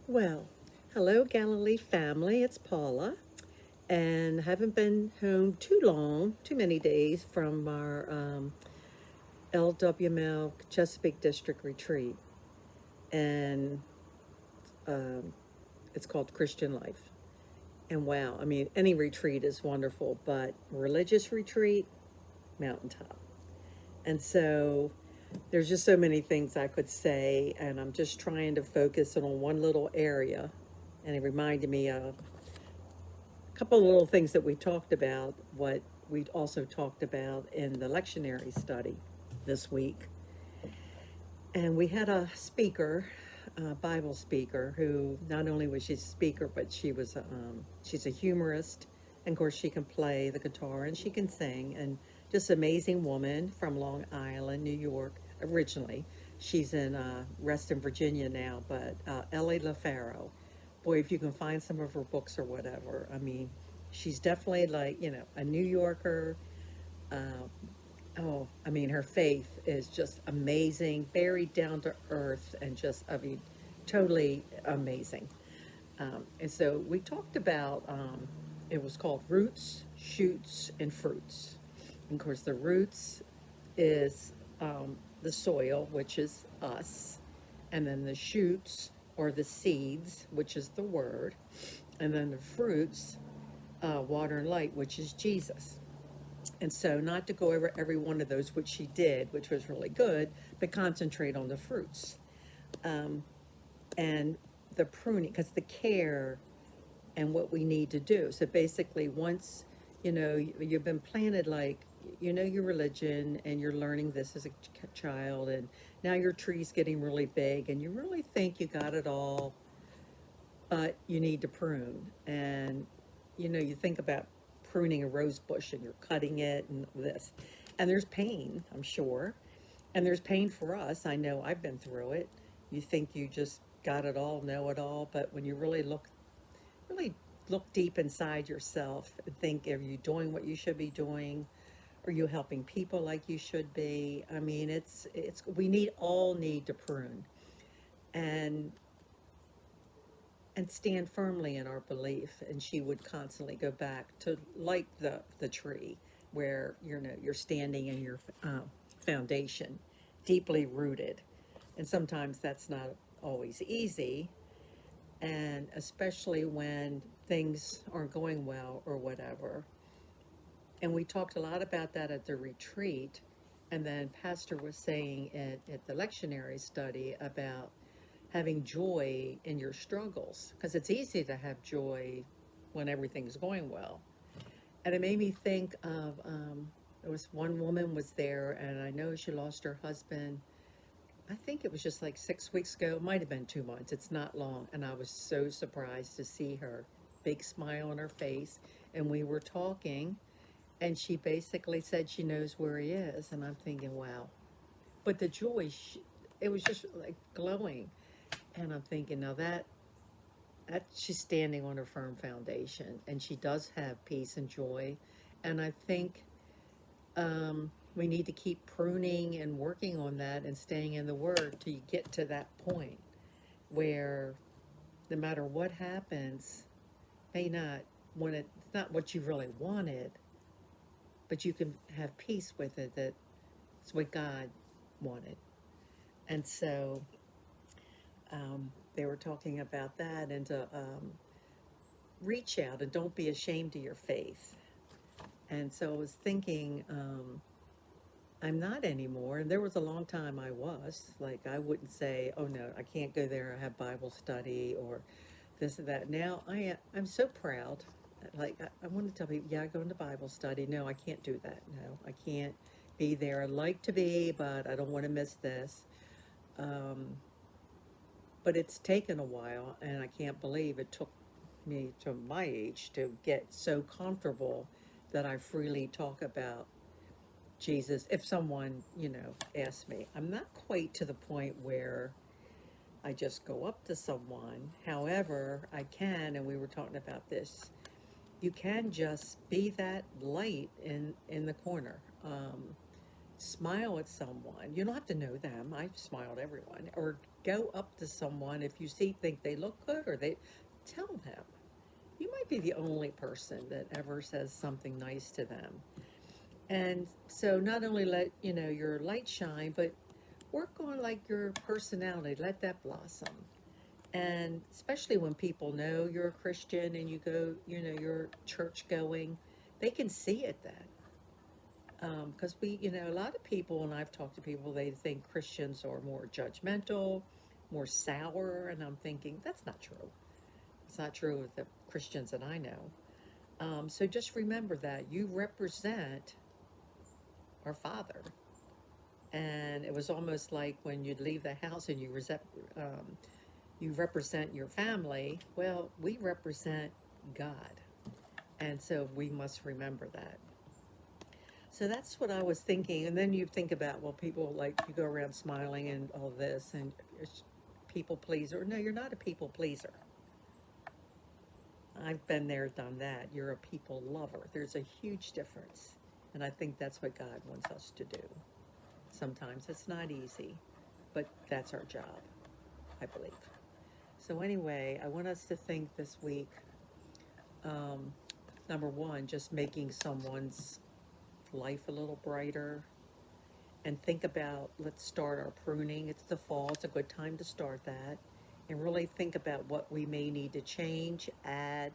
Well, hello, Galilee family. It's Paula, and haven't been home too long, too many days from our LWML Chesapeake District retreat, and um, it's called Christian Life. And wow, I mean, any retreat is wonderful, but religious retreat, mountaintop. And so there's just so many things I could say, and I'm just trying to focus on one little area. And it reminded me of couple of little things that we talked about, what we also talked about in the lectionary study this week. And we had a speaker, a Bible speaker, who not only was she a speaker, but she's a humorist. And of course, she can play the guitar and she can sing. And just amazing woman from Long Island, New York, originally. She's in Reston, Virginia now, but Ellie LaFaro. Boy, if you can find some of her books or whatever, I mean, she's definitely like, a New Yorker. Uh, Oh, I mean, her faith is just amazing, very down to earth, and just, I mean, totally amazing. And so we talked about, it was called Roots, Shoots, and Fruits. And of course, the roots is the soil, which is us, and then the shoots or the seeds, which is the word, and then the fruits, water and light, which is Jesus. And so, not to go over every one of those, which she did, which was really good, but concentrate on the fruits um, and the pruning, because the care and what we need to do. So, basically, once you've been planted, like your religion, and you're learning this as a child, and now your tree's getting really big, and you really think you got it all, but you need to prune. And you think about pruning a rose bush and you're cutting it and this. And there's pain, I'm sure. And there's pain for us. I know I've been through it. You think you just got it all, know it all, but when you really look deep inside yourself and think, are you doing what you should be doing? Are you helping people like you should be? I mean, it's we need to prune. And stand firmly in our belief. And she would constantly go back to like the tree where you're standing in your foundation, deeply rooted. And sometimes that's not always easy, and especially when things aren't going well or whatever. And we talked a lot about that at the retreat. And then Pastor was saying at the lectionary study about having joy in your struggles, because it's easy to have joy when everything's going well. And it made me think of there was one woman was there, and I know she lost her husband. I think it was just like 6 weeks ago. It might have been 2 months. It's not long. And I was so surprised to see her, big smile on her face. And we were talking, and she basically said she knows where he is. And I'm thinking, wow. But the joy, it was just like glowing. And I'm thinking, now that she's standing on a firm foundation, and she does have peace and joy. And I think we need to keep pruning and working on that and staying in the Word till you get to that point where no matter what happens, may not when it's not what you really wanted, but you can have peace with it. That it's what God wanted. And so they were talking about that, and to reach out and don't be ashamed of your faith. And so I was thinking, I'm not anymore. And there was a long time I was. Like, I wouldn't say, oh no, I can't go there, I have Bible study or this or that. Now I'm so proud. Like, I want to tell people, yeah, I go into Bible study. No, I can't do that. No, I can't be there. I'd like to be, but I don't want to miss this. Um, but it's taken a while, and I can't believe it took me to my age to get so comfortable that I freely talk about Jesus. If someone, asks me, I'm not quite to the point where I just go up to someone. However, I can, and we were talking about this, you can just be that light in the corner. Smile at someone. You don't have to know them. I smile at everyone. Or Go up to someone if you think they look good, or they tell them. You might be the only person that ever says something nice to them. And so not only let, your light shine, but work on like your personality, let that blossom. And especially when people know you're a Christian and you go, you're church going, they can see it then. Because a lot of people, and I've talked to people, they think Christians are more judgmental, more sour, and I'm thinking that's not true. It's not true with the Christians that I know. So just remember that you represent our Father. And it was almost like when you'd leave the house and you represent your family. Well, we represent God. And so we must remember that. So that's what I was thinking. And then you think about, well, people like you go around smiling and all this, and it's people pleaser. No, you're not a people pleaser. I've been there, done that. You're a people lover. There's a huge difference. And I think that's what God wants us to do. Sometimes it's not easy, but that's our job, I believe. So, anyway, I want us to think this week, um, number one, just making someone's life a little brighter. And think about, let's start our pruning. It's the fall, it's a good time to start that. And really think about what we may need to change, add,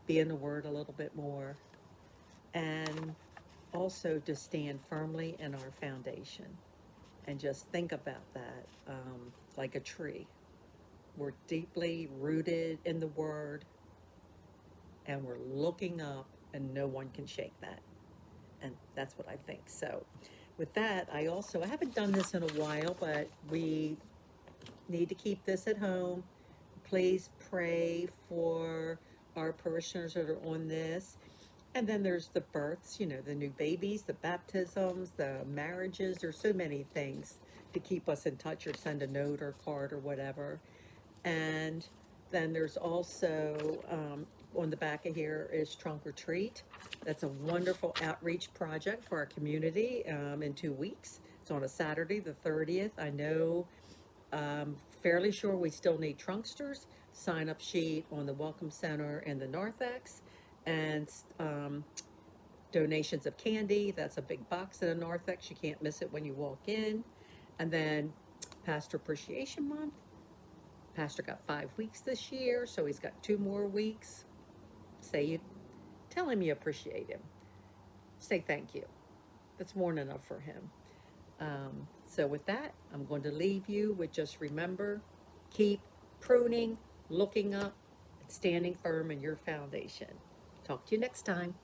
be in the Word a little bit more. And also to stand firmly in our foundation. And just think about that, like a tree. We're deeply rooted in the Word, and we're looking up, and no one can shake that. And that's what I think. So, with that, I haven't done this in a while, but we need to keep this at home. Please pray for our parishioners that are on this. And then there's the births, the new babies, the baptisms, the marriages. There's so many things to keep us in touch, or send a note or card or whatever. And then there's also, on the back of here is Trunk or Treat. That's a wonderful outreach project for our community, in 2 weeks. It's on a Saturday, the 30th. I know, fairly sure we still need trunksters. Sign up sheet on the Welcome Center and the Narthex. And donations of candy. That's a big box at a Narthex. You can't miss it when you walk in. And then Pastor Appreciation Month. Pastor got 5 weeks this year, so he's got 2 more weeks. Tell him you appreciate him. Say thank you. That's more than enough for him. So with that, I'm going to leave you with just remember, keep pruning, looking up, and standing firm in your foundation. Talk to you next time.